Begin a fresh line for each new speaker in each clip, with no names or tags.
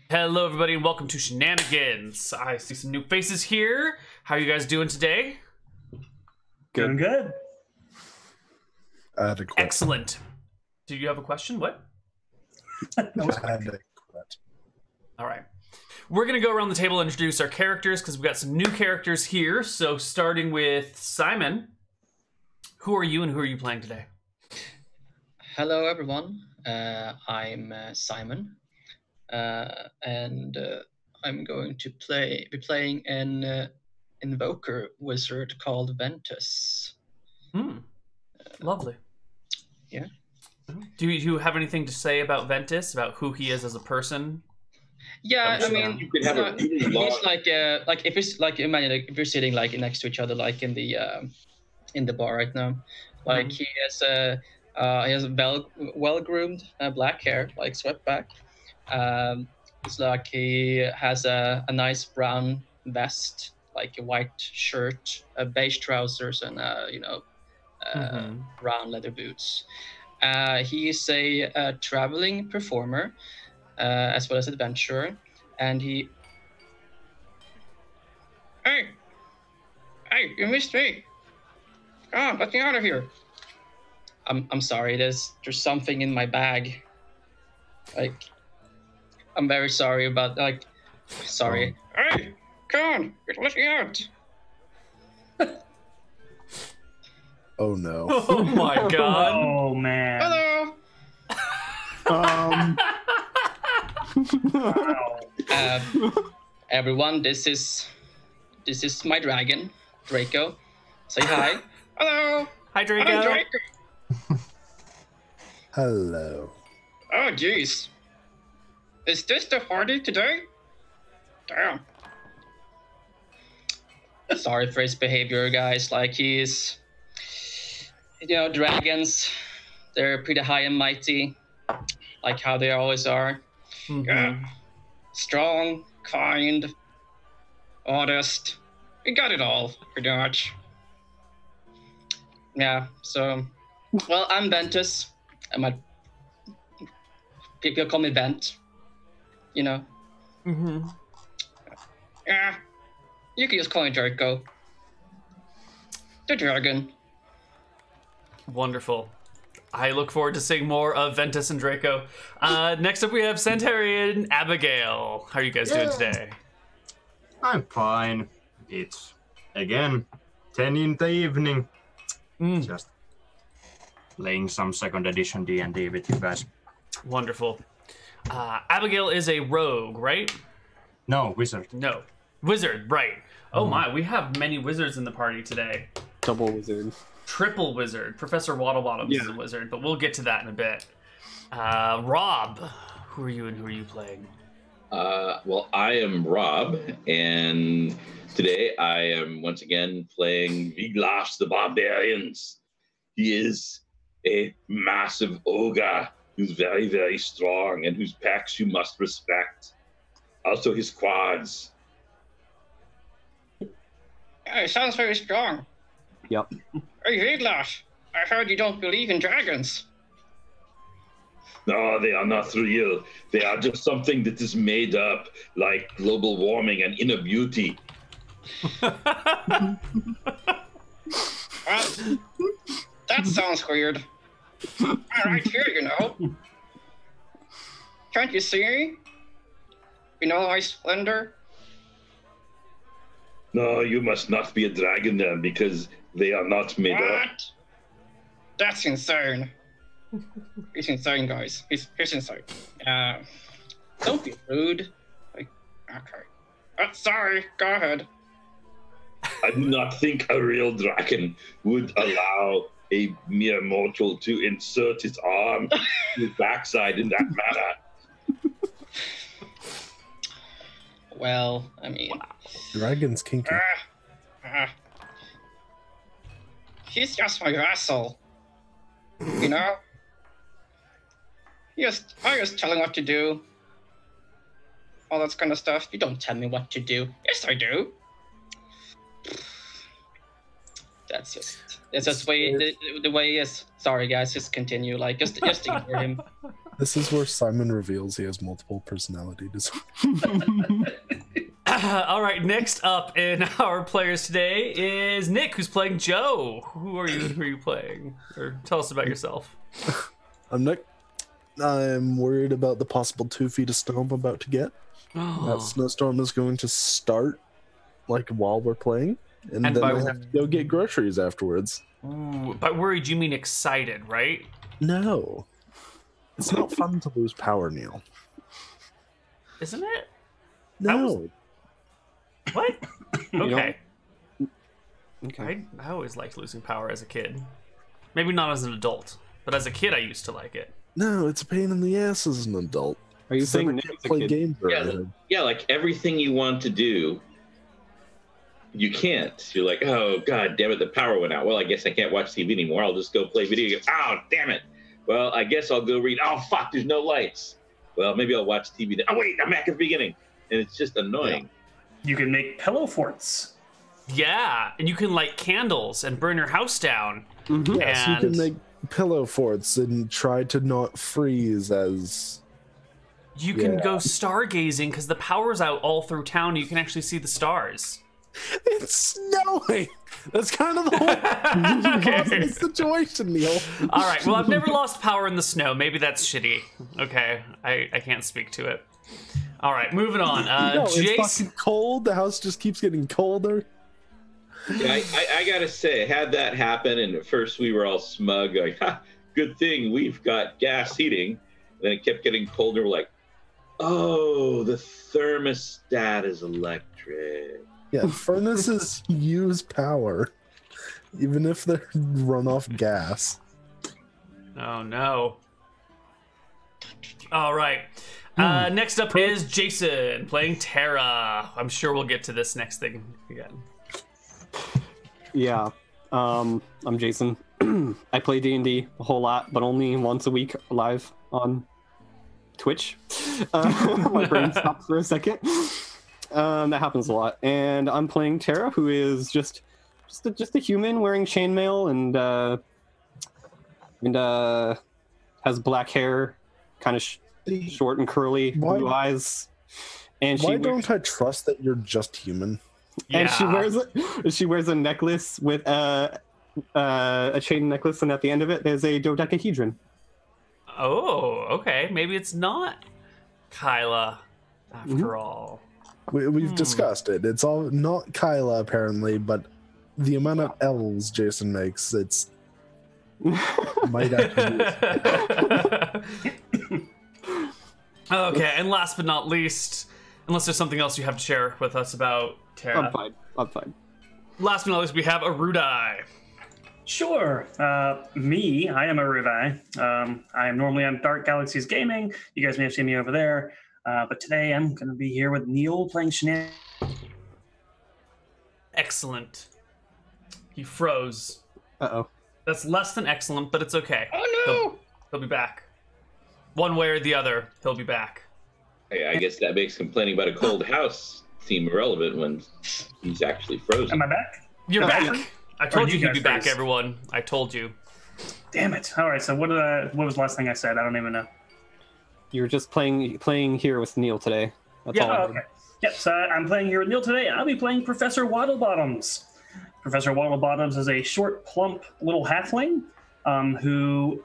Hello, everybody, and welcome to Shenanigans. I see some new faces here. How are you guys doing today?
Doing good.
I had a question.
Excellent. Do you have a question? What?
I had a question.
All right. We're going to go around the table and introduce our characters because we've got some new characters here. So starting with Simon. Who are you and who are you playing today? Hello,
everyone. I'm Simon. And I'm going to be playing an invoker wizard called Ventus.
Lovely.
Yeah.
Do you have anything to say about Ventus, about who he is as a person?
Yeah, I mean,
you could have a really long...
he's like if it's like imagine like, if you're sitting like next to each other like in the bar right now, like he has a well-groomed black hair, like swept back. It's like he has a nice brown vest, like a white shirt, beige trousers, and brown leather boots. He is a traveling performer, as well as adventurer, and he. Hey, you missed me! Come on, let me out of here. I'm sorry. There's something in my bag. Like. I'm very sorry about sorry. Hey, come on, let me out.
Oh no.
Oh my god.
Oh man.
Hello.
Wow.
Everyone, this is my dragon, Draco. Say hi. Hello.
Hi, Draco.
Hello, Draco.
Hello.
Oh, jeez. Is this the party today? Damn. Sorry for his behavior, guys. Like, he's... dragons, they're pretty high and mighty. Like how they always are. Yeah. Strong, kind, honest. We got it all, pretty much. Yeah, so... Well, I'm Ventus. People call me Vent. Yeah, you can just call me Draco. The dragon.
Wonderful. I look forward to seeing more of Ventus and Draco. Next up we have Santeri and Abigail. How are you guys doing today?
I'm fine. It's, again, 10 in the evening. Just playing some 2nd edition D&D with you guys.
Wonderful. Abigail is a rogue, right?
No, wizard.
No. Wizard, right. Oh my, we have many wizards in the party today.
Double wizard.
Triple wizard. Professor Waddlebottom is a wizard, but we'll get to that in a bit. Rob, who are you and who are you playing?
Well, I am Rob, and today I am once again playing Viglas the Barbarians. He is a massive ogre who's very, very strong and whose packs you must respect. Also his quads.
Yeah, it sounds very strong.
Yep.
Hey, Viglas, I heard you don't believe in dragons.
No, they are not real. They are just something that is made up, like global warming and inner beauty.
Well, that sounds weird. I'm right here, Can't you see me? In all my splendor?
No, you must not be a dragon then, because they are not made up.
What? That's insane. He's insane, guys. He's insane. Don't be rude. Okay. Sorry, go ahead.
I do not think a real dragon would allow a mere mortal to insert his arm to his backside in that manner.
Well, I mean...
Dragon's kinky.
He's just my vassal. You know? I just tell him what to do. All that kind of stuff. You don't tell me what to do. Yes, I do. That's just the way he is. Sorry, guys, just continue. Like, just ignore him.
This is where Simon reveals he has multiple personality disorders.
All right, next up in our players today is Nick, who's playing Joe. Who are you and who are you playing? Or tell us about yourself.
I'm Nick. I'm worried about the possible 2 feet of snow I'm about to get.
Oh.
That snowstorm is going to start like while we're playing, and then
by-
I have to go get groceries afterwards.
Ooh, by worried, you mean excited, right?
No. It's not fun to lose power, Neal.
Isn't it?
No.
What? Okay.
Okay.
I always liked losing power as a kid. Maybe not as an adult, but as a kid, I used to like it.
No, it's a pain in the ass as an adult.
Are you
So
saying
I
Nick
can't
is a
play
kid?
games or
Yeah,
anything.
yeah, like everything you want to do, you can't. You're like, oh god damn it, the power went out. Well, I guess I can't watch TV anymore. I'll just go play video games. Oh damn it. Well, I guess I'll go read. Oh fuck, there's no lights. Well, maybe I'll watch TV then. Oh wait, I'm back at the beginning, and it's just annoying.
You can make pillow forts.
Yeah, and you can light candles and burn your house down.
Mhm.
Yes,
And
you can make pillow forts and try to not freeze as...
you can
Yeah.
go stargazing because the power's out all through town. And you can actually see the stars.
It's snowing! That's kind of the whole
Okay.
situation, Neal.
All right. Well, I've never lost power in the snow. Maybe that's shitty. Okay, I can't speak to it. All right, moving on.
No, it's
Jace.
fucking cold. The house just keeps getting colder.
Yeah, I gotta say, I had that happen, and at first we were all smug, like, ha, good thing we've got gas heating. And then it kept getting colder. We're like, oh, the thermostat is electric.
Yeah, furnaces use power, even if they run off gas.
Oh no. All right. Next up is Jason playing Tara. I'm sure we'll get to this next thing again.
Yeah. I'm Jason. I play D&D a whole lot, but only once a week live on Twitch. My brain stopped for a second. That happens a lot. And I'm playing Tara, who is just a human wearing chainmail and has black hair, kind of short and curly,
Why-
blue eyes. And
Why
she
don't I trust that you're just human?
and she wears a necklace with a chain necklace, and at the end of it there's a dodecahedron.
Oh, okay. Maybe it's not Kyla after all.
We've discussed it. It's all not Kyla apparently, but the amount of L's Jason makes, it's might actually be
Okay, and last but not least, unless there's something else you have to share with us about Tara.
I'm fine.
Last but not least, we have Erudi.
Sure. Me, I am Erudi. I am normally on Dark Galaxies Gaming. You guys may have seen me over there. But today I'm going to be here with Neal playing Shenanigans.
Excellent. He froze.
Uh-oh.
That's less than excellent, but it's okay.
Oh no!
He'll be back. One way or the other, he'll be back.
Hey, I guess that makes complaining about a cold house seem irrelevant when he's actually frozen.
Am I back?
You're
No,
back. I told
you
you he'd be
guys
back,
first?
everyone. I told you.
Damn it. All right, so what was the last thing I said? I don't even know.
You're just playing here with Neal today. That's
Yeah,
all. I
Oh,
did.
okay. Yep, so I'm playing here with Neal today. I'll be playing Professor Waddlebottoms. Professor Waddlebottoms is a short, plump little halfling who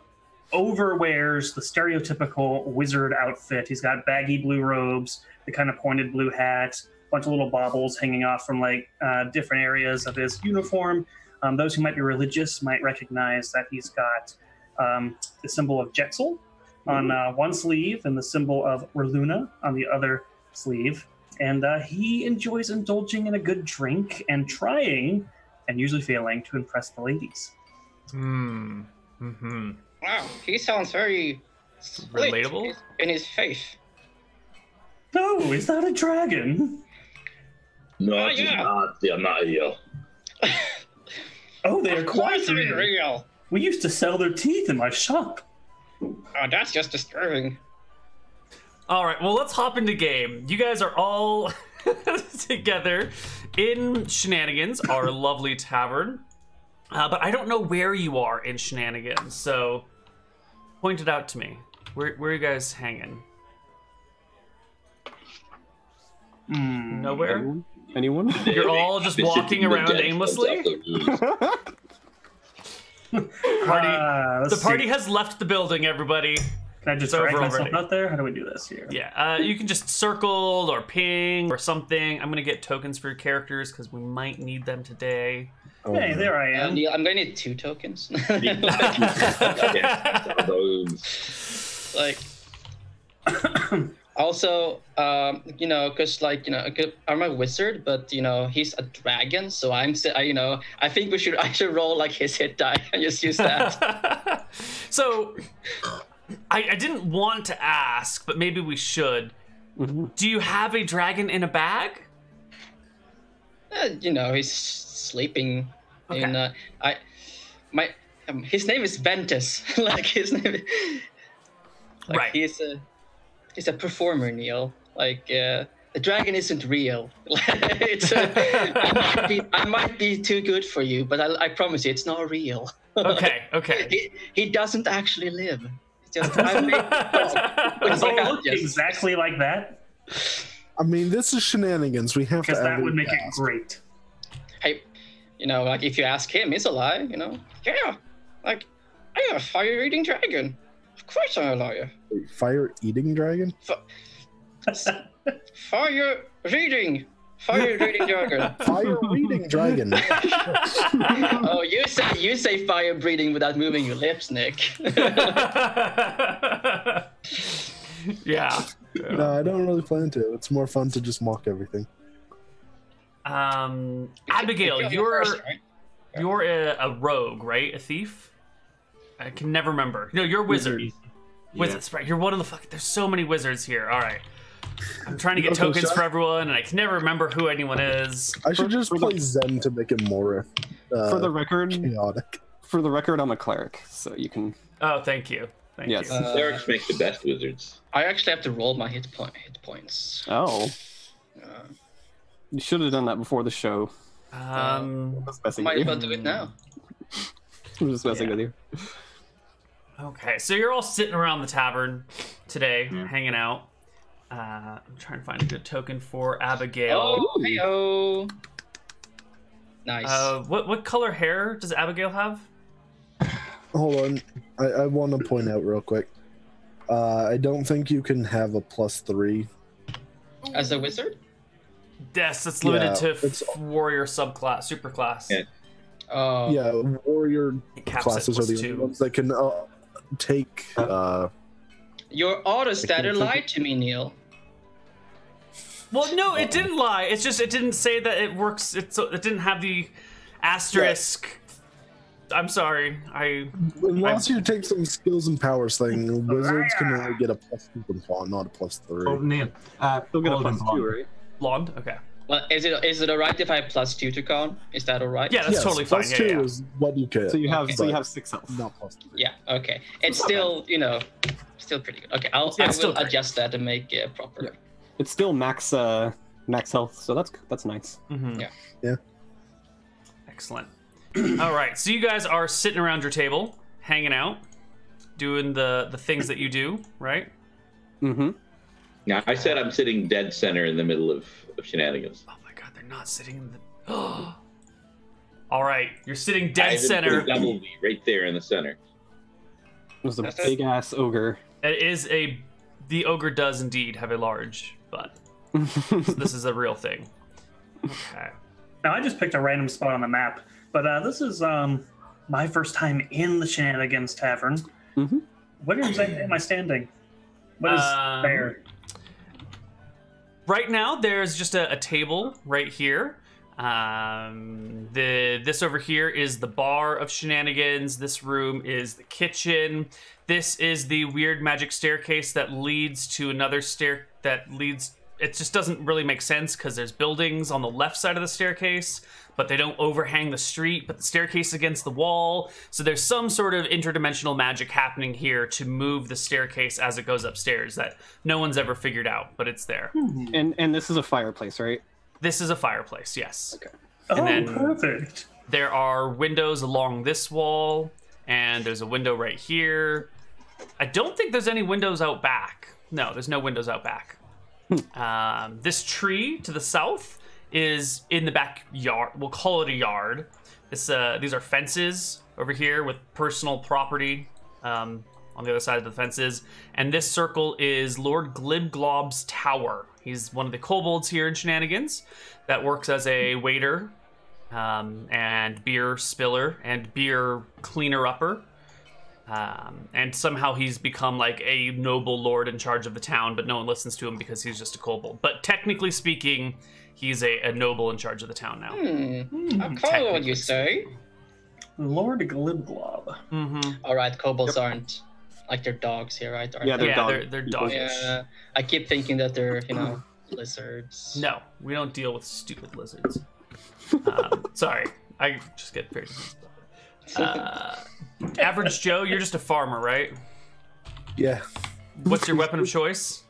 overwears the stereotypical wizard outfit. He's got baggy blue robes, the kind of pointed blue hat, a bunch of little baubles hanging off from different areas of his uniform. Those who might be religious might recognize that he's got the symbol of Jetzel on one sleeve and the symbol of Reluna on the other sleeve. And he enjoys indulging in a good drink and trying, and usually failing, to impress the ladies.
Mm-hmm.
Wow, he sounds very split
Relatable?
in his faith.
No, is that a dragon?
No,
Oh,
it's
yeah.
not. They're not here.
Oh, they are
Of
quite
course it's
real.
real.
We used to sell their teeth in my shop.
Oh, that's just disturbing.
All right, well, let's hop into game. You guys are all together in Shenanigans, our lovely tavern. But I don't know where you are in Shenanigans, so point it out to me. Where are you guys hanging? Nowhere?
Anyone?
You're all just
They sit
walking
in the
around
dead
aimlessly?
off the roof.
The party has left the building, everybody.
Can I just
It's
drag
over
myself
already.
out there? How do we do this here?
Yeah, you can just circle or ping or something. I'm gonna get tokens for your characters because we might need them today.
Oh,
Hey, there I am.
Neal, I'm going to need 2 tokens.
Those.
Like, also, you know, because like, you know, I'm a wizard, but you know, he's a dragon, so I think I should roll like his hit die and just use that.
So, I didn't want to ask, but maybe we should. Do you have a dragon in a bag?
You know, he's sleeping.
Okay.
In, his name is Ventus. Like his name. Like,
Right.
He's a performer, Neal. Like the dragon isn't real. I might be too good for you, but I promise you, it's not real.
Okay.
He doesn't actually live. It's just
Does it look exactly like that?
I mean, this is Shenanigans. We have to.
Because that
add
would make it
fast.
great.
Hey, you know, like if you ask him, it's a lie. You know, yeah, like I am a fire-eating dragon. Of course I'm a liar.
Wait, fire-eating dragon?
Fire-reading dragon.
Fire-reading dragon.
Oh, you say fire-breathing without moving your lips, Nick.
Yeah.
No, I don't really plan to. It's more fun to just mock everything.
Abigail, you're a rogue, right? A thief? I can never remember. No, you're a wizard. Wizards, right? You're one of the there's so many wizards here. All right. I'm trying to get tokens for everyone, and I can never remember who anyone is.
I should just play Zen to make it more
For the record,
chaotic.
I'm a cleric, so you can.
Oh, thank you. Thank
Yes.
you.
Clerics make the best wizards.
I actually have to roll my hit points.
Oh. You should have done that before the show.
Um,
Might as well do it now.
I'm just messing with you.
okay, so you're all sitting around the tavern today, hanging out. I'm trying to find a good token for Abigail.
Oh, heyo. Nice.
What color hair does Abigail have?
Hold on. I want to point out real quick. I don't think you can have a +3.
As a wizard?
Yes, it's limited
Yeah,
to warrior subclass, superclass.
Yeah.
Oh.
Yeah, warrior
It caps
classes
at
are the
+2.
only ones that can take.
Your auto statter lied to me, Neal.
Well, no, it didn't lie. It's just it didn't say that it works. It didn't have the asterisk. I'm sorry.
Unless you take some skills and powers thing, wizards can only get a +2 from pawn, not a +3.
Oh, Neal.
Still get a
hold on,
+2, right?
blonde. Okay.
Well, is it alright if I have +2 to con? Is that alright?
Yeah, that's totally fine.
+2
Yeah.
is what you get.
So you have
but
6 health.
not +3.
Yeah. Okay. It's still, you know, still pretty good. Okay, I
it's still
will
great.
adjust that and make it proper.
Yeah. It's still max health, so that's nice.
Mm-hmm.
Yeah.
Excellent. All right, so you guys are sitting around your table, hanging out, doing the things that you do, right?
Mm-hmm.
Now, I said I'm sitting dead center in the middle of Shenanigans.
Oh my god, they're not sitting in the. All right, you're sitting
I
dead
even
center.
put a double V right there in the center.
There's a
That's
big ass ogre.
It is the ogre does indeed have a large butt. So this is a real thing. Okay.
Now, I just picked a random spot on the map, but this is my first time in the Shenanigans Tavern.
Mm-hmm.
What exactly am I standing? What is there?
Right now, there's just a table right here. This over here is the bar of Shenanigans. This room is the kitchen. This is the weird magic staircase that leads to another stair that leads. It just doesn't really make sense because there's buildings on the left side of the staircase, but they don't overhang the street, but the staircase is against the wall. So there's some sort of interdimensional magic happening here to move the staircase as it goes upstairs that no one's ever figured out, but it's there.
And this is a fireplace, right?
This is a fireplace, yes.
Okay.
Oh,
then-
perfect.
There are windows along this wall, and there's a window right here. I don't think there's any windows out back. No, there's no windows out back. This tree to the south is in the backyard. We'll call it a yard. These are fences over here with personal property on the other side of the fences. And this circle is Lord Glibglob's tower. He's one of the kobolds here in Shenanigans that works as a waiter and beer spiller and beer cleaner-upper. And somehow he's become like a noble lord in charge of the town, but no one listens to him because he's just a kobold. But technically speaking, he's a noble in charge of the town now.
I'll follow what you say.
Lord Glibglob.
All right, kobolds aren't like they're dogs here, right?
Yeah,
they're doggish.
Yeah, I keep thinking that they're, lizards.
No, we don't deal with stupid lizards. Sorry, I just get very Average Joe, you're just a farmer, right?
Yeah.
What's your weapon of choice?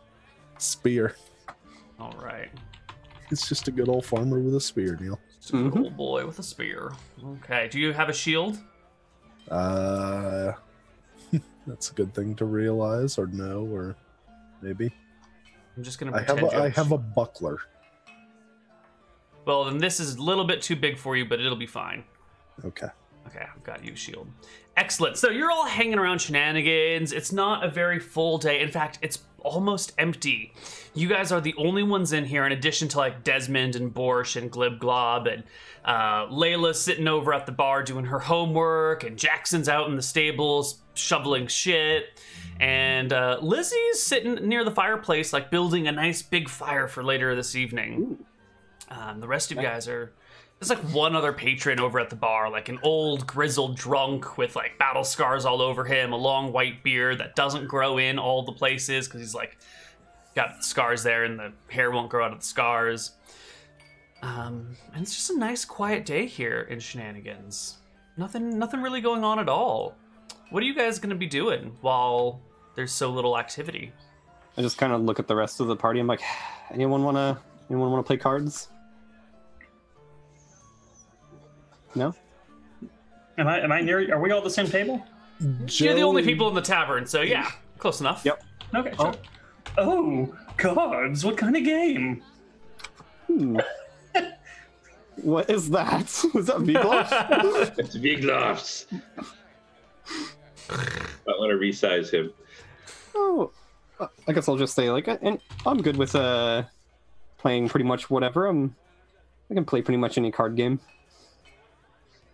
Spear.
All right.
It's just a good old farmer with a spear, Neal.
Just a good old boy with a spear. Okay. Do you have a shield?
That's a good thing to realize, or no, or maybe.
I'm just gonna
I
pretend
have a buckler.
Well, then this is a little bit too big for you, but it'll be fine.
Okay.
Okay, I've got you, shield. Excellent. So you're all hanging around Shenanigans. It's not a very full day. In fact, it's almost empty. You guys are the only ones in here, in addition to like Desmond and Borsch and Glibglob, and Layla's sitting over at the bar doing her homework, and Jackson's out in the stables shoveling shit, and Lizzie's sitting near the fireplace, like building a nice big fire for later this evening. The rest of you guys are... There's like one other patron over at the bar, like an old grizzled drunk with like battle scars all over him, a long white beard that doesn't grow in all the places because he's like got scars there and the hair won't grow out of the scars. And it's just a nice quiet day here in Shenanigans. Nothing really going on at all. What are you guys gonna be doing while there's so little activity?
I just kind of look at the rest of the party. I'm like, anyone wanna play cards? No?
Am I near? Are we all at the same table?
You're the only people in the tavern, so yeah, close enough.
Yep.
Okay. Sure. Oh, cards! What kind of game?
What is that? Is that Vigloff?
It's Vigloff's. I want to resize him.
Oh, I guess I'll just say and I'm good with playing pretty much whatever. I can play pretty much any card game.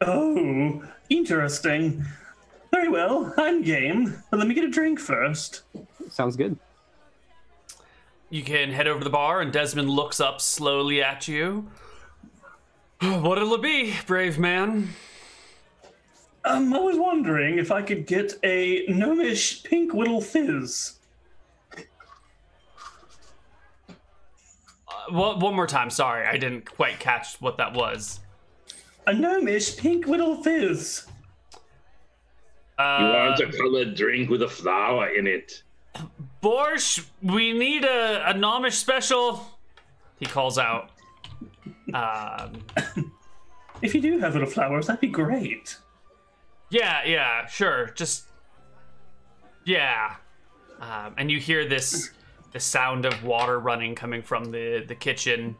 Oh, interesting. Very well, I'm game, but let me get a drink first.
Sounds good.
You can head over to the bar, and Desmond looks up slowly at you. What'll it be, brave man?
I was wondering if I could get a gnomish pink little fizz.
One more time, sorry, I didn't quite catch what that was.
A gnomish pink little fizz.
You want a colored drink with a flower in it.
Borsch, we need a gnomish special, he calls out.
If you do have little flowers, that'd be great.
Yeah, sure, just... Yeah. And you hear the sound of water running coming from the kitchen.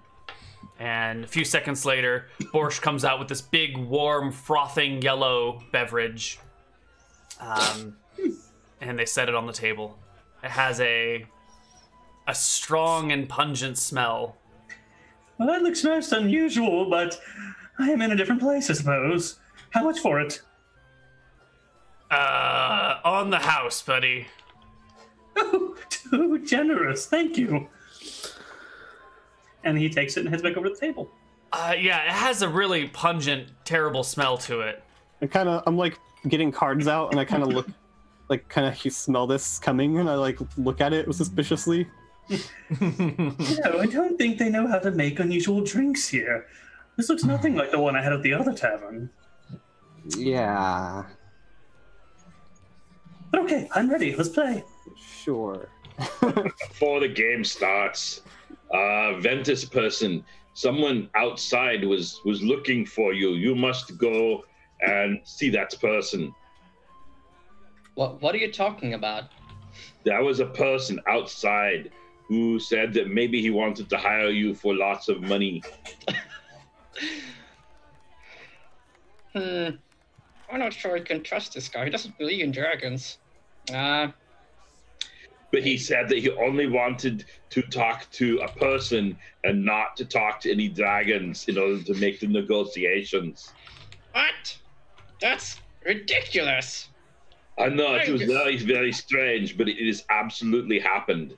And a few seconds later, Borsch comes out with this big, warm, frothing yellow beverage. And they set it on the table. It has a strong and pungent smell.
Well, that looks most unusual, but I am in a different place, I suppose. How much for it?
On the house, buddy.
Oh, too generous. Thank you. And he takes it and heads back over to the table.
Yeah, it has a really pungent, terrible smell to it.
I'm like getting cards out, and I kind of look, you smell this coming, and I like look at it suspiciously.
No, I don't think they know how to make unusual drinks here. This looks nothing like the one I had at the other tavern.
Yeah.
But okay, I'm ready. Let's play.
Sure.
Before the game starts, Ventus person, someone outside was looking for you. You must go and see that person.
What are you talking about?
There was a person outside who said that maybe he wanted to hire you for lots of money.
I'm not sure I can trust this guy. He doesn't believe in dragons.
But he said that he only wanted to talk to a person and not to talk to any dragons in order to make the negotiations.
What? That's ridiculous.
I know it was very, very strange, but it has absolutely happened.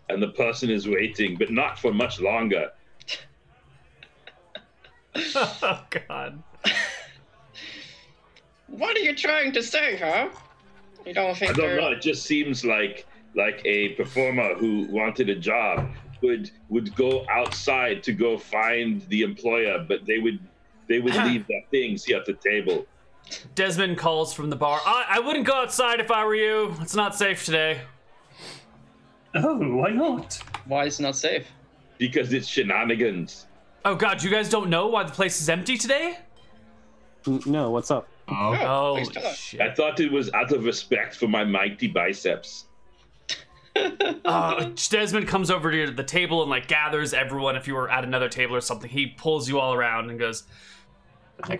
And the person is waiting, but not for much longer.
Oh, God.
What are you trying to say, huh? You don't think
I don't know. It just seems like a performer who wanted a job would go outside to go find the employer, but they would leave their things here at the table.
Desmond calls from the bar. I wouldn't go outside if I were you. It's not safe today.
Oh, why not?
Why is it not safe?
Because it's Shenanigans.
Oh, God, you guys don't know why the place is empty today?
No, what's up?
Oh,
please tell us.
shit.
I thought it was out of respect for my mighty biceps.
Desmond comes over to the table and like gathers everyone. If you were at another table or something, he pulls you all around and goes,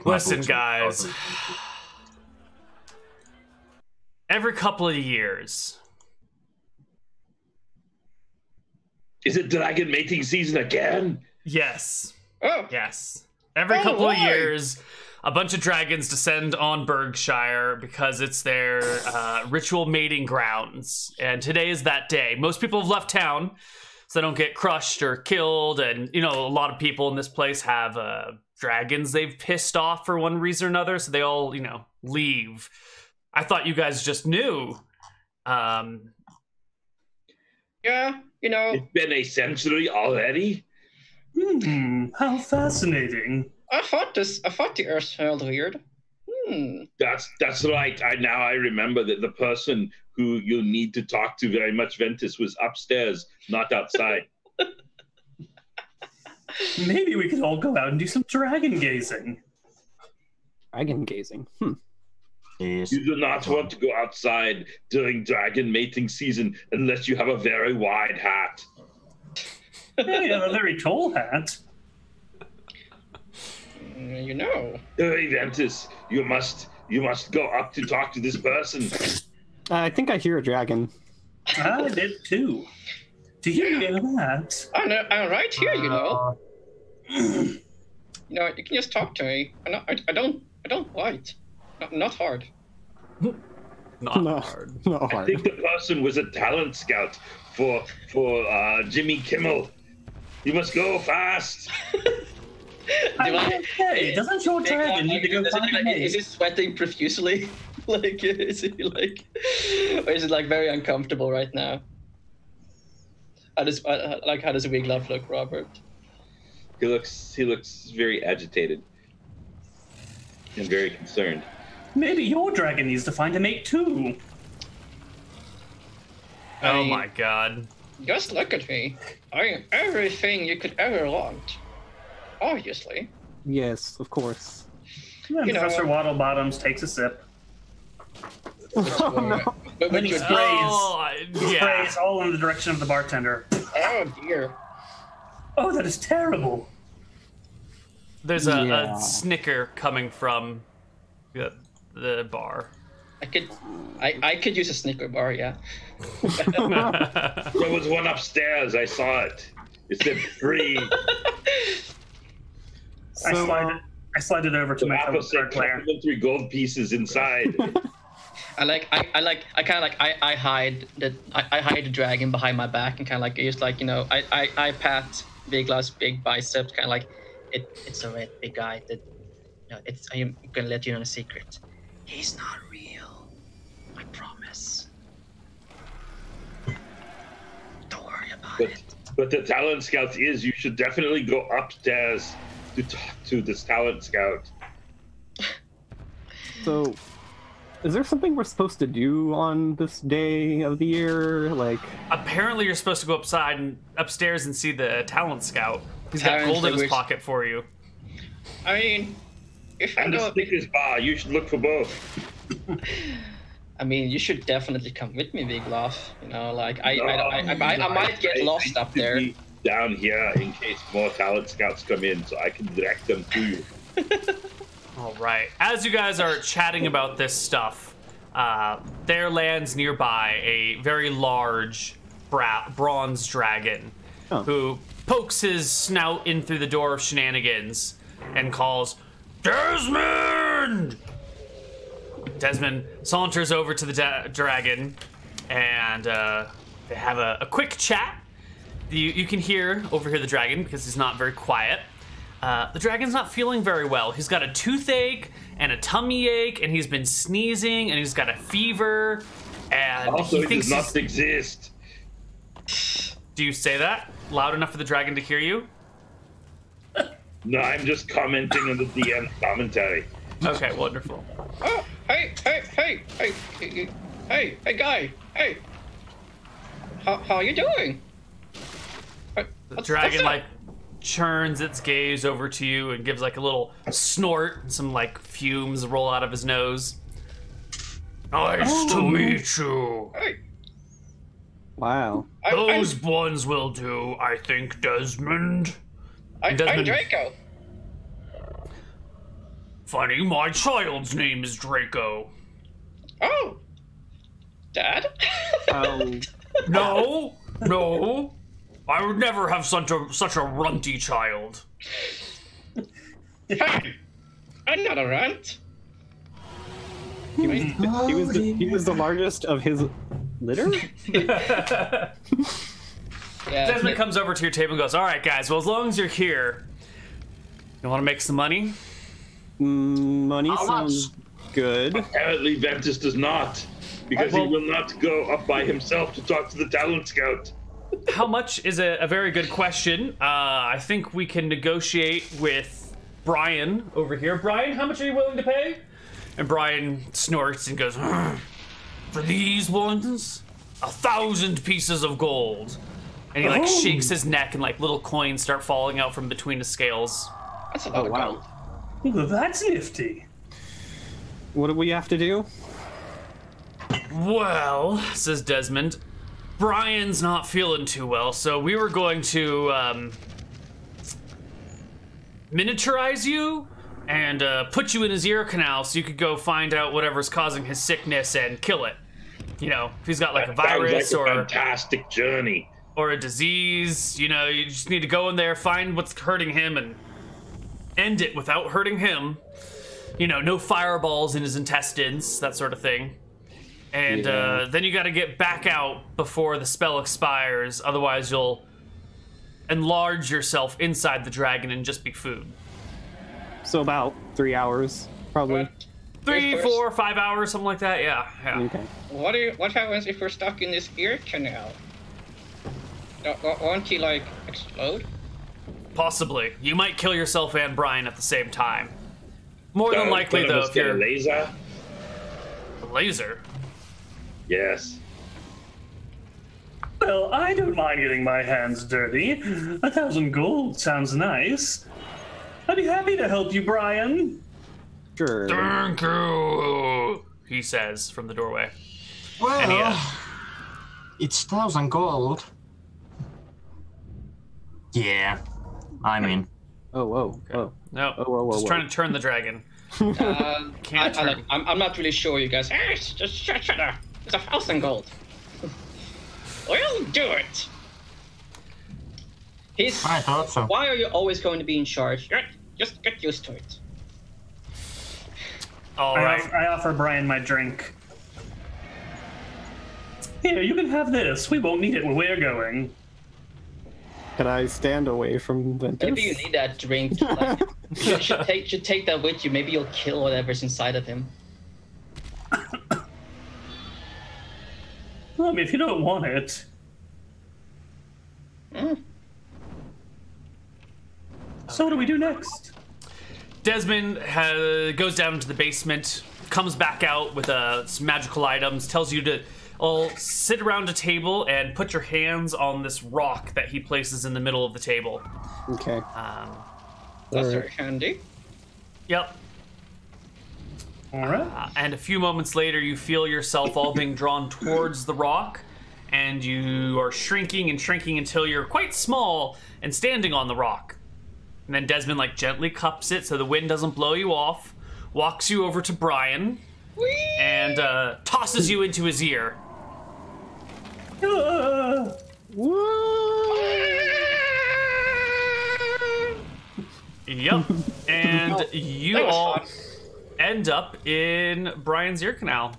"Listen, guys. Every couple of years."
Is it dragon mating season again?
Yes.
Oh,
Yes. Every couple of years, a bunch of dragons descend on Berkshire because it's their ritual mating grounds. And today is that day. Most people have left town so they don't get crushed or killed. And, you know, a lot of people in this place have dragons they've pissed off for one reason or another. So they all, you know, leave. I thought you guys just knew.
yeah, you know.
It's been a century already?
How fascinating.
I thought the earth smelled weird.
That's right. I remember that the person who you need to talk to very much, Ventus, was upstairs, not outside.
Maybe we could all go out and do some dragon gazing.
Dragon gazing.
Yes.
You do not want to go outside during dragon mating season unless you have a very wide hat.
Hey, a very tall hat.
You know.
Hey, Ventus, you must go up to talk to this person.
I think I hear a dragon.
I did too. Do you hear that?
I'm right here, you know. You know, you can just talk to me. I don't bite. Not hard.
Not hard.
Not
I
hard.
think the person was a talent scout for Jimmy Kimmel. You must go fast.
Hey, doesn't your dragon need to go find a mate?
Is he sweating profusely? Like, is he like, or is it like very uncomfortable right now? How does Wiglaf look, Robert?
He looks very agitated and very concerned.
Maybe your dragon needs to find a mate too.
Oh my God.
Just look at me. I am everything you could ever want. Obviously.
Yes, of course.
And
You know-
Professor Waddlebottoms takes a sip.
But
Then he
your
sprays.
Yeah.
Sprays all in the direction of the bartender.
oh dear.
Oh, that is terrible.
There's
Yeah.
a snicker coming from the bar.
I could use a Snicker bar, yeah.
There was one upstairs. I saw it. It said free.
I slide it over to my fellow
Opposite
card player.
complimentary gold pieces inside.
I hide the dragon behind my back and kind of like just like, you know, I pat Vigla's big biceps, kind of like it's alright, big guy. That, you know, I'm gonna let you know a secret. He's not real. I promise. Don't worry about it.
But the talent scout is, you should definitely go upstairs to talk to this talent scout.
So, is there something we're supposed to do on this day of the year? Like,
Apparently, you're supposed to go upstairs and see the talent scout. He's got
Apparently
gold in his
we're-
pocket for you.
I mean, if I
And the
go,
Snickers bar, you should look for both.
I mean, you should definitely come with me, Big Love. You know, like I might get lost up there.
Down here in case more talent scouts come in, so I can direct them to you.
All right. As you guys are chatting about this stuff, there lands nearby a very large bronze dragon who pokes his snout in through the door of Shenanigans and calls, Desmond! Desmond saunters over to the dragon and they have a quick chat. You can overhear the dragon because he's not very quiet. The dragon's not feeling very well. He's got a toothache and a tummy ache, and he's been sneezing, and he's got a fever, and
also,
he thinks
does not exist.
Do you say that loud enough for the dragon to hear you?
No, I'm just commenting on the DM commentary.
Okay, wonderful.
Oh, hey, guy, hey. How are you doing?
The dragon like churns its gaze over to you and gives like a little snort, and some like fumes roll out of his nose. Nice to meet you.
Hey.
Wow.
Those ones will do, I think, Desmond.
I'm Draco.
Funny, my child's name is Draco.
Oh, Dad?
No. I would never have such a runty child.
Hey, I'm not a runt.
He was the largest of his litter?
Yeah,
Desmond comes over to your table and goes, all right, guys, well, as long as you're here, you want to make some money?
Money sounds good.
Apparently, Ventus does not, because he will not go up by himself to talk to the talent scout.
How much is a very good question. I think we can negotiate with Brian over here. Brian, how much are you willing to pay? And Brian snorts and goes, for these ones, 1,000 pieces of gold. And he like shakes his neck, and like little coins start falling out from between his scales.
That's a lot of gold.
Well, that's nifty.
What do we have to do?
Well, says Desmond, Brian's not feeling too well, so we were going to miniaturize you and put you in his ear canal so you could go find out whatever's causing his sickness and kill it. You know, if he's got like a virus
like a
or
fantastic journey
or a disease, you know, you just need to go in there, find what's hurting him, and end it without hurting him. You know, no fireballs in his intestines, that sort of thing. And then you got to get back out before the spell expires, otherwise you'll enlarge yourself inside the dragon and just be food.
So about 3 hours, probably.
3, 4, 5 hours, something like that. Yeah.
Okay.
What happens if we're stuck in this ear canal? Won't he like explode?
Possibly. You might kill yourself and Brian at the same time. More than
So,
likely,
one of
though,
us
if
get
you're
a laser.
a laser.
Yes.
Well, I don't mind getting my hands dirty. 1,000 gold sounds nice. I'd be happy to help you, Brian.
Sure.
Thank you, he says from the doorway.
Well,
And
it's 1,000 gold. Yeah, I'm in.
Oh, whoa. Oh.
No,
whoa,
just
whoa.
trying to turn the dragon. Can't turn.
I'm not really sure, you guys. Hey, just shut up. It's 1,000 gold. We'll do it.
I thought so.
Why are you always going to be in charge? Just get used to it.
All right.
I offer Brian my drink. Here, you can have this. We won't need it when we're going.
Can I stand away from Ventus?
Maybe you need that drink. Like, you should take that with you. Maybe you'll kill whatever's inside of him.
Well, I mean, if you don't want it. So what do we do next?
Desmond goes down into the basement, comes back out with some magical items, tells you to all sit around a table and put your hands on this rock that he places in the middle of the table.
Okay.
That's very handy.
Yep.
All right.
And a few moments later, you feel yourself all being drawn towards the rock, and you are shrinking and shrinking until you're quite small and standing on the rock. And then Desmond like gently cups it so the wind doesn't blow you off, walks you over to Brian, and tosses you into his ear. Yep. And you all end up in Brian's ear canal.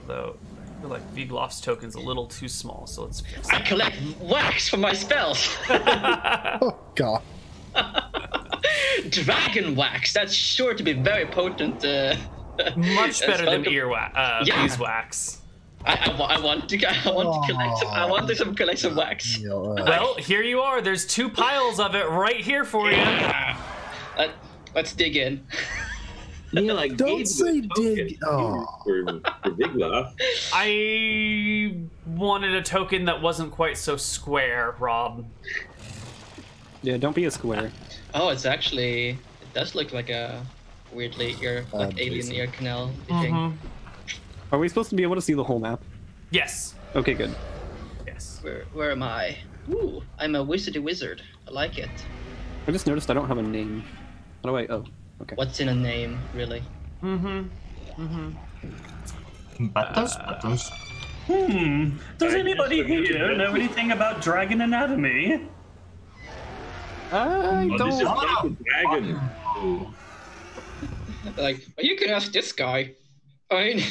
Though I feel like Viglof's token's a little too small, so let's fix
I
it.
collect wax for my spells.
Oh god.
Dragon wax. That's sure to be very potent.
Much better than
Yeah.
beeswax.
I want to collect some wax.
Well, here you are. There's 2 piles of it right here for you.
Let's dig in.
Yeah, like
Don't say dig. Oh.
For Big Laugh.
I wanted a token that wasn't quite so square, Rob.
Yeah, don't be a square.
Oh, it does look like a weirdly alien
Jason.
ear canal thing.
Are we supposed to be able to see the whole map?
Yes.
Okay, good.
Yes.
Where am I? Ooh, I'm a wizardy wizard. I like it.
I just noticed I don't have a name. How do I? Oh, okay.
What's in a name, really?
Buttons.
Does anybody here know anything about dragon anatomy?
I
Oh, this is
don't.
not the dragon.
Like, you can ask this guy. I mean,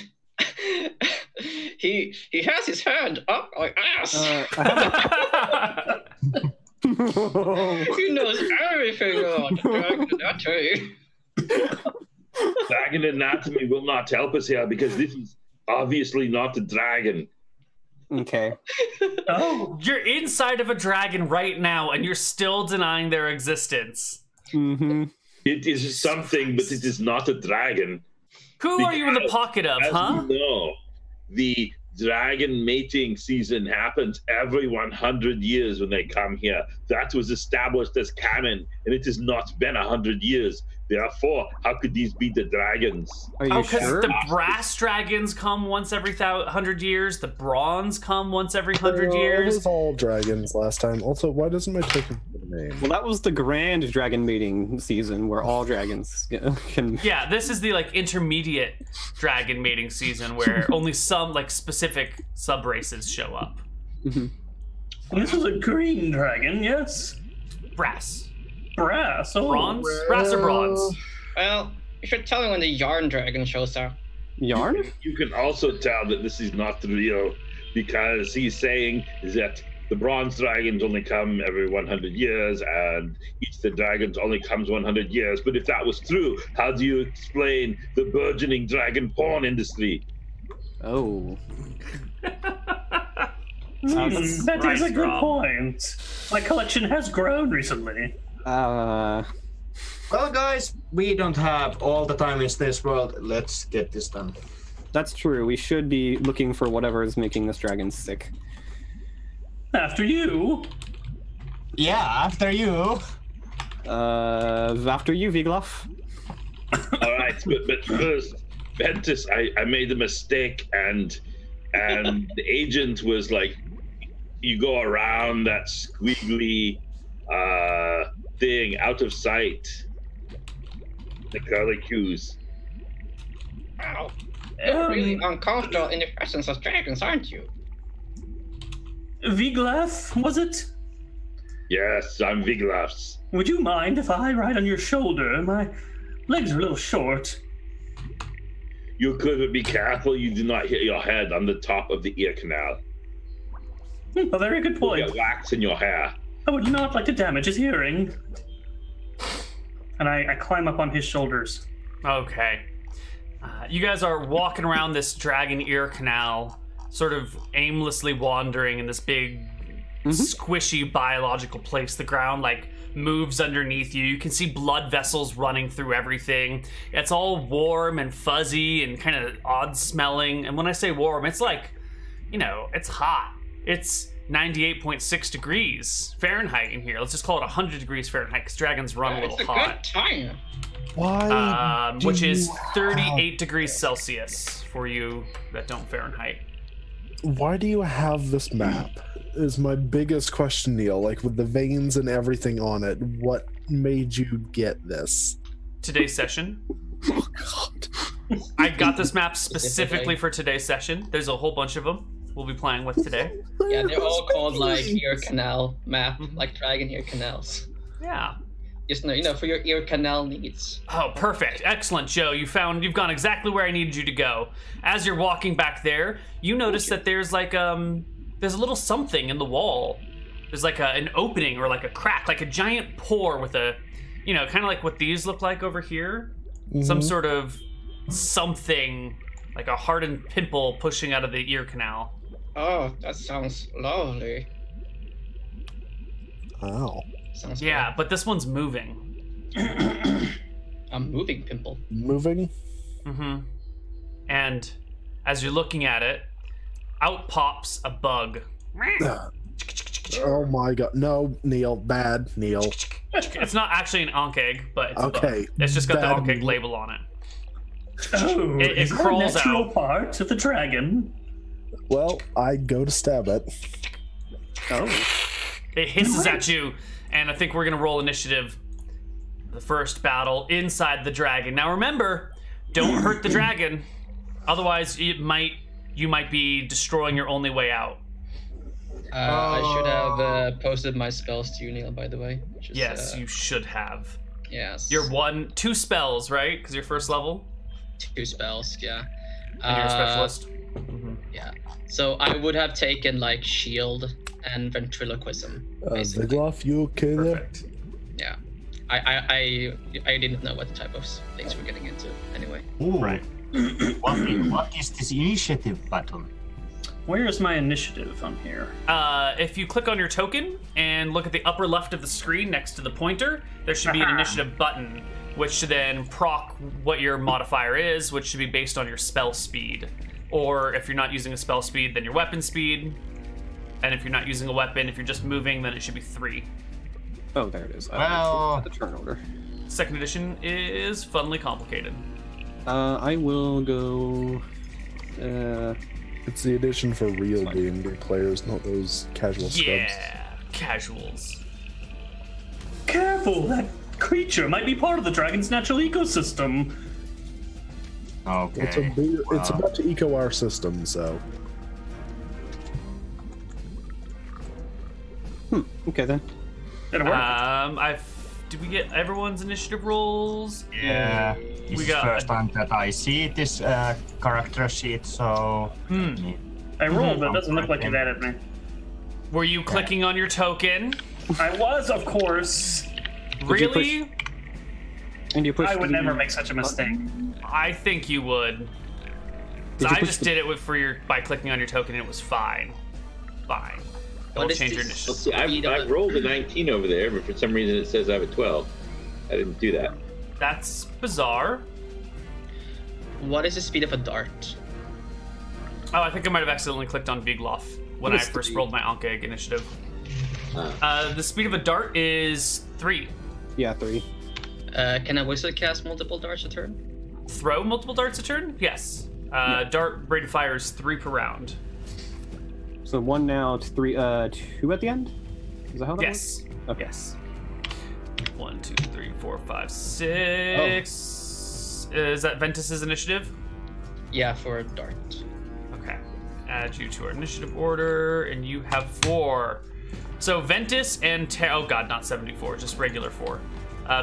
he has his hand up my ass.
I
He knows everything about dragon anatomy.
Dragon anatomy will not help us here because this is obviously not a dragon.
okay.
Oh,
You're inside of a dragon right now, and you're still denying their existence.
Mm-hmm.
It is something, but it is not a dragon.
Who are you in the pocket of,
As
huh?
you know, the dragon mating season happens every 100 years when they come here. That was established as canon, and it has not been 100 years. Therefore, how could these be the dragons?
Are you
Oh, because
sure?
the brass dragons come once every 100 years. The bronze come once every 100
It
years.
was all dragons last time. Also, why doesn't my token have a name?
Well, that was the grand dragon mating season where all dragons can.
Yeah, this is the like intermediate dragon mating season where only some like specific sub races show up.
this is a green dragon, yes?
Brass,
Brass. Oh,
bronze, brass or bronze.
Well, you should tell me when the yarn dragon shows up.
Yarn?
You can also tell that this is not real because he's saying that the bronze dragons only come every 100 years and each of the dragons only comes 100 years. But if that was true, how do you explain the burgeoning dragon porn industry?
Oh.
that is a
Christ,
good
Rob.
point. My collection has grown recently.
Well, guys, we don't have all the time in this world. Let's get this done.
That's true. We should be looking for whatever is making this dragon sick.
After you.
Yeah, after you.
After you, Viglof.
All right, but first, Ventus, I made a mistake, and the agent was like, you go around that squiggly thing out of sight, the curlicues.
Wow. You're really uncomfortable in the presence of dragons, aren't you?
Viglaf, was it?
Yes, I'm Viglafs.
Would you mind if I ride on your shoulder? My legs are a little short.
You could, but be careful you do not hit your head on the top of the ear canal.
A very good
You
point.
get wax in your hair.
I would not like to damage his hearing. And I climb up on his shoulders.
Okay. You guys are walking around this dragon ear canal, sort of aimlessly wandering in this big, squishy biological place. The ground like moves underneath you. You can see blood vessels running through everything. It's all warm and fuzzy and kind of odd smelling. And when I say warm, it's like, you know, it's hot. It's 98.6 degrees Fahrenheit in here. Let's just call it 100 degrees Fahrenheit because dragons run a little
It's a
hot.
good time.
Why?
Which is
you
38 degrees Celsius for you that don't Fahrenheit.
Why do you have this map? Is my biggest question, Neal. Like with the veins and everything on it, what made you get this?
Today's session.
Oh God!
I got this map specifically for today's session. There's a whole bunch of them we'll be playing with today.
Yeah, they're all called like ear canal map, like dragon ear canals.
Yeah.
Just for your ear canal needs.
Oh, perfect. Excellent, Joe. You've gone exactly where I needed you to go. As you're walking back there, you notice that there's like there's a little something in the wall. There's like an opening or like a crack, like a giant pore with a, kind of like what these look like over here. Some sort of something, like a hardened pimple pushing out of the ear canal.
Oh, that sounds lovely.
Ow.
Sounds
Yeah, but this one's moving.
a moving pimple.
Moving?
Mm-hmm. And as you're looking at it, out pops a bug.
Oh my God! No, Neal, bad Neal.
It's not actually an ankh egg, but it's a
Okay,
bug. It's just got the
bad
ankh egg
Neal.
label on it.
Oh,
It
is that a
crawls
natural
out.
part of the dragon?
Well, I go to stab it.
Oh.
It hisses at you, and I think we're gonna roll initiative. The first battle inside the dragon. Now remember, don't hurt the dragon, otherwise you might be destroying your only way out.
I should have posted my spells to you, Neal, by the way.
Yes, you should have.
Yes.
You're 2 spells, right? Because you're first level.
2 spells, yeah.
And you're a specialist.
Yeah. So I would have taken like shield and ventriloquism. Basically.
Vigloff, you okay there?
Perfect.
Yeah. I didn't know what type of things we're getting into anyway.
Ooh.
Right.
What is this initiative button?
Where is my initiative on here?
If you click on your token and look at the upper left of the screen next to the pointer, there should be an initiative button, which should then proc what your modifier is, which should be based on your spell speed. Or if you're not using a spell speed, then your weapon speed. And if you're not using a weapon, if you're just moving, then it should be 3.
Oh, there it is.
Well-
The turn order.
Second edition is funnily complicated.
I will go.
It's the edition for real D&D players, not those casual scrubs.
Yeah, casuals.
Careful, that creature might be part of the dragon's natural ecosystem.
Okay.
It's about to eco our system, so.
Okay then.
Did it work?
Did we get everyone's initiative rolls?
Yeah. This
We
is
got-
first time that I see this character sheet, so.
I rolled, but it doesn't look like it added me.
Were you clicking on your token?
I was, of course.
you
Really?
And you push.
I would never make such a mistake.
I think you would.
Did
So
you
I
push
just
the-
did it by clicking on your token, and it was fine. Fine.
What
Don't
is
change your
this?
initiative.
See, I rolled a 19 over there, but for some reason it says I have a 12. I didn't do that.
That's bizarre.
What is the speed of a dart?
Oh, I think I might have accidentally clicked on Vigloff when I
What is
first
3?
rolled my Ankh Egg initiative.
Uh,
The speed of a dart is 3.
Yeah, 3.
Can a wizard cast multiple darts a turn?
Throw multiple darts a turn? Yes. Dart rate of fire is 3 per round.
So 1 now, 3, 2 at the end. Is that how that
Yes.
works? Okay.
Yes. 1, 2, 3, 4, 5, 6. Is that Ventus's initiative?
Yeah, for a dart.
Okay. Add you to our initiative order, and you have 4. So Ventus and Terra. Oh god, not 74, just regular 4.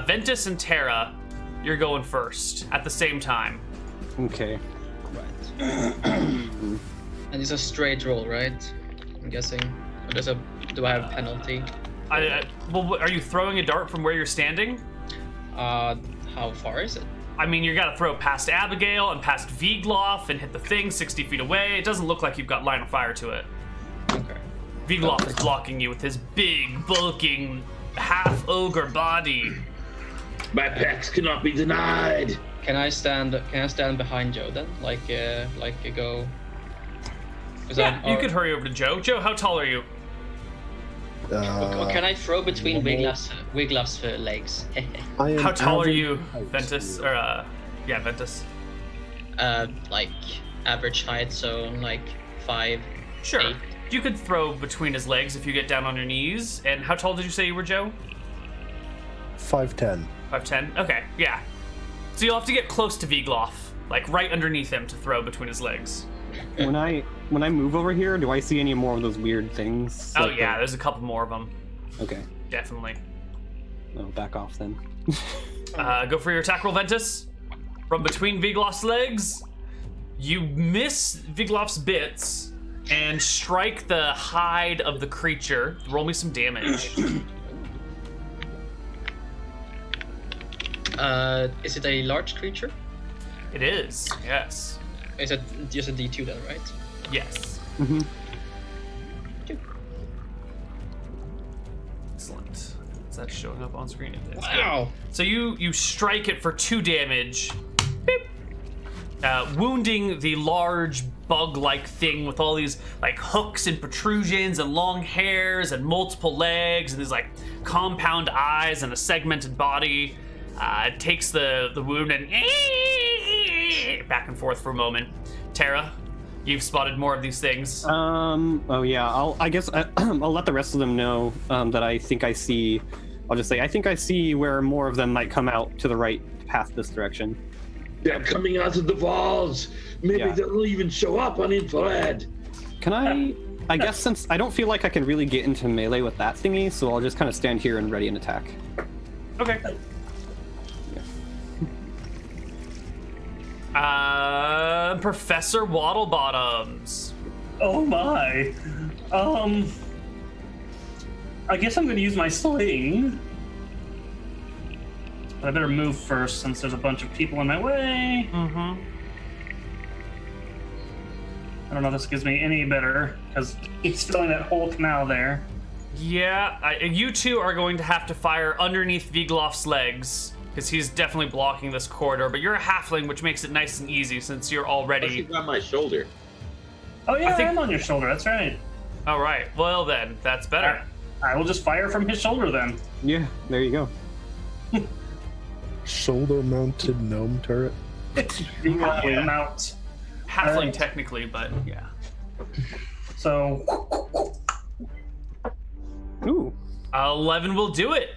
Ventus and Terra, you're going first at the same time.
Okay.
Right. And it's a straight roll, right? I'm guessing. Or do I have a penalty?
Well, are you throwing a dart from where you're standing?
How far is it?
I mean, you gotta throw past Abigail and past Vigloff and hit the thing 60 feet away. It doesn't look like you've got line of fire to it.
Okay.
Vigloff is blocking you with his big, bulking, half-ogre body.
my pecs cannot be denied.
Can I stand behind Joe then? Like go. 'Cause
Yeah,
I'm-
you could hurry over to Joe. Joe, how tall are you?
Can I throw between Wiglaf's legs?
How tall are you, Ventus? Or Ventus.
Like average height, so like 5.
Sure.
8.
You could throw between his legs if you get down on your knees. And how tall did you say you were, Joe?
5'10".
5'10". Okay, yeah. So you'll have to get close to Vigloff, like right underneath him, to throw between his legs.
When I move over here, do I see any more of those weird things?
Oh yeah, there's a couple more of them.
Okay.
Definitely.
Oh, back off then.
Go for your attack roll, Ventus. From between Vigloff's legs, you miss Vigloff's bits and strike the hide of the creature. Roll me some damage.
Is it a large creature?
It is, yes.
Is it just a D2 then, right?
Yes.
Mm-hmm.
Excellent. Is that showing up on screen? It is.
Wow.
Good. So you strike it for 2 damage. Beep. Wounding the large bug-like thing with all these like hooks and protrusions and long hairs and multiple legs and these like compound eyes and a segmented body. It takes the wound and back and forth for a moment. Tara, you've spotted more of these things.
Oh yeah. I guess I'll let the rest of them know that I think I see. I'll just say I think I see where more of them might come out to the right, past this direction.
They're coming out of the walls. Maybe they'll even show up on infrared.
Can I guess since I don't feel like I can really get into melee with that thingy, so I'll just kind of stand here and ready an attack.
Okay. Professor Waddlebottoms.
Oh my. I guess I'm going to use my sling. But I better move first since there's a bunch of people in my way.
Mm-hmm.
I don't know if this gives me any better because it's filling that whole canal there.
Yeah, you two are going to have to fire underneath Vigloff's legs because he's definitely blocking this corridor. But you're a halfling, which makes it nice and easy since you're already.
He's on my shoulder.
Oh yeah, I'm on your shoulder. That's right.
All right. Well then, that's better.
I will just fire from his shoulder then.
Yeah, there you go.
Shoulder-mounted gnome turret.
Mount.
Halfling technically, but yeah.
So.
Ooh.
11 will do it.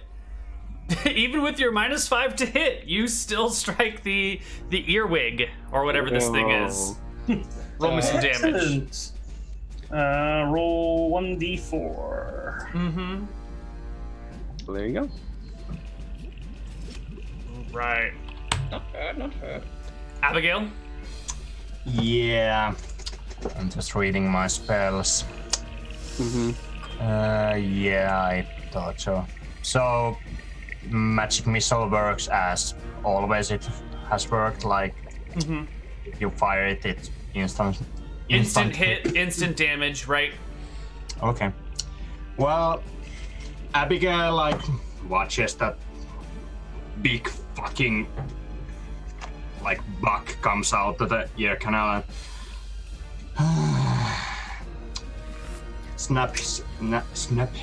Even with your -5 to hit, you still strike the earwig or whatever this thing is. Roll me some damage.
Roll 1d4.
Mm-hmm.
Well, there you go.
Right.
Not bad, not bad.
Abigail?
Yeah. I'm just reading my spells.
Mm-hmm.
Yeah, I thought so. So, magic missile works as always it has worked, like if you fire it, it's instant
hit, instant damage, right?
Okay. Well, Abigail, like, watches that big fucking, like, buck comes out of the ear canal and snap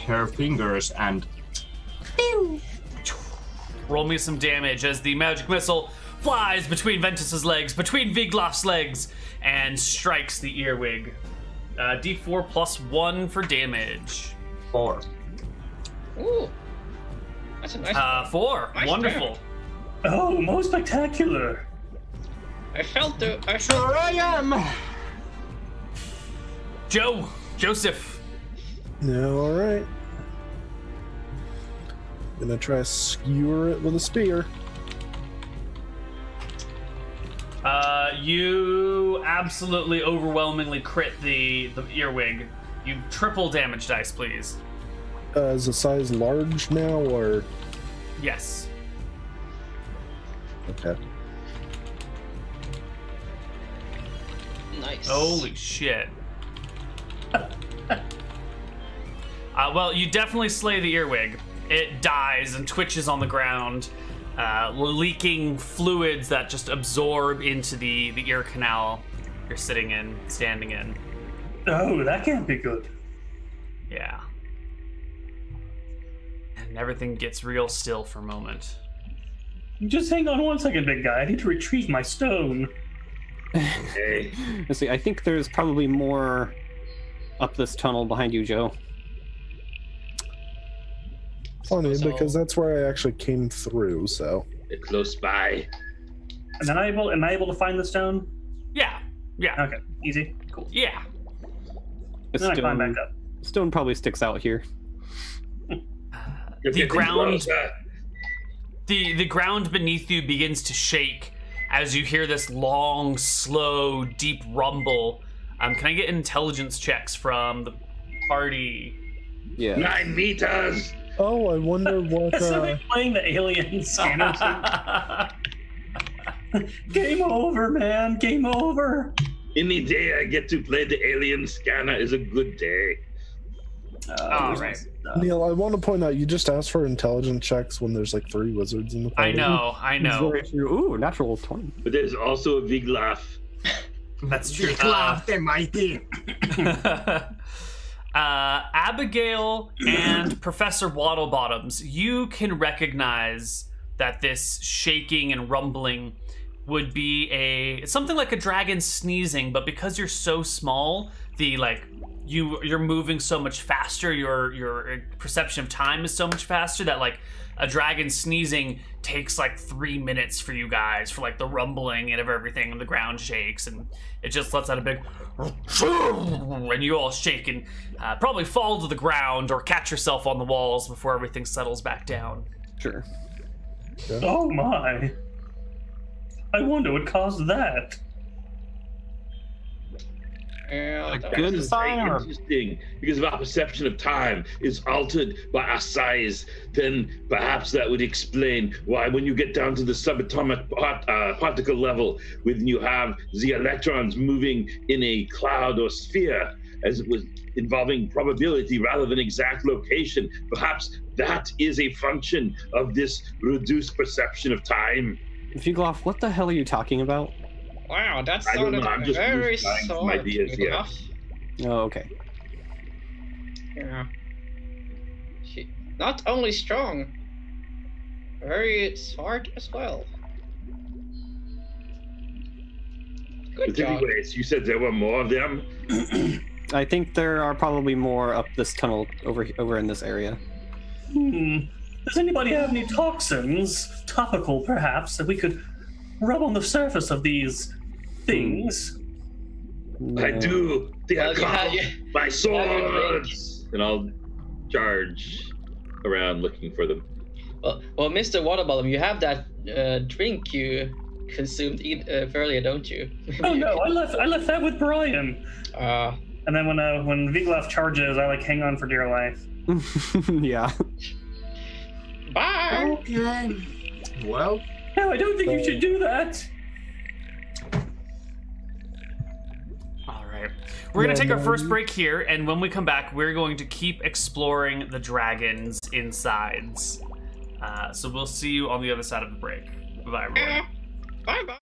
her fingers and
Roll me some damage as the magic missile flies between Ventus's legs, between Vigloff's legs, and strikes the earwig. D4 plus 1 for damage.
4.
Ooh. That's a nice
4.
Nice
Wonderful.
Oh, most spectacular.
Sure I am!
Joseph.
Yeah, alright. Gonna try to skewer it with a spear.
You absolutely overwhelmingly crit the earwig. You triple damage dice, please.
Is the size large now, or?
Yes.
Okay.
Nice.
Holy shit. Well, you definitely slay the earwig. It dies and twitches on the ground, leaking fluids that just absorb into the ear canal you're standing in.
Oh, that can't be good.
Yeah. And everything gets real still for a moment.
Just hang on one second, big guy. I need to retrieve my stone.
Hey,
Let's see. I think there's probably more up this tunnel behind you, Joe.
Funny,
So-
because that's where I actually came through, so.
they're close by.
And then am I able to find the stone?
Yeah. Yeah.
Okay, easy, cool.
Yeah.
The
Then I climb back
stone,
up.
stone probably sticks out here.
You're
The
getting
ground
closer.
the ground beneath you begins to shake as you hear this long, slow, deep rumble. Can I get intelligence checks from the party?
Yeah.
9 meters.
Oh, I wonder what.
Is somebody playing the alien scanner thing? Game over, man. Game over.
Any day I get to play the alien scanner is a good day.
All
where's my
right.
stuff?
Neal, I want to point out you just asked for intelligence checks when there's like 3 wizards in the party.
I know.
Very true. Ooh, natural 20.
But there's also a Viglaf.
That's true.
the mighty.
Abigail and Professor Waddlebottoms, you can recognize that this shaking and rumbling would be something like a dragon sneezing, but because you're so small, you're moving so much faster, your perception of time is so much faster that like a dragon sneezing takes like 3 minutes for you guys, for like the rumbling and of everything, and the ground shakes, and it just lets out a big and you all shake and probably fall to the ground or catch yourself on the walls before everything settles back down.
Sure.
Oh my. I wonder what caused that.
Yeah, that
Good
was-
sign.
Very interesting, because if our perception of time is altered by our size, then perhaps that would explain why when you get down to the subatomic particle level, when you have the electrons moving in a cloud or sphere, as it was involving probability rather than exact location, perhaps that is a function of this reduced perception of time.
Vigloff, what the hell are you talking about?
Wow, that
I don't
sounded
know, I'm just
very
trying some
solid.
ideas here.
Oh, okay.
Yeah. Not only strong, very smart as well. Good
But
job.
anyways, you said there were more of them.
I think there are probably more up this tunnel over in this area.
Does anybody have any toxins, topical perhaps, that we could rub on the surface of these things?
I
No.
do. They are
Well, you have-
called
you-
my
have your drink.
swords. And I'll charge around looking for them.
Well, Mr. Waterbottom, you have that drink you consumed earlier, don't you?
Oh no, I left that with Brian. And then when Vigloff charges, I like hang on for dear life.
Yeah.
Bye.
Okay. Well,
No, I don't think you should do that.
All right. We're going to take our first break here, and when we come back, we're going to keep exploring the dragon's insides. So we'll see you on the other side of the break. Bye, everyone.
Bye bye.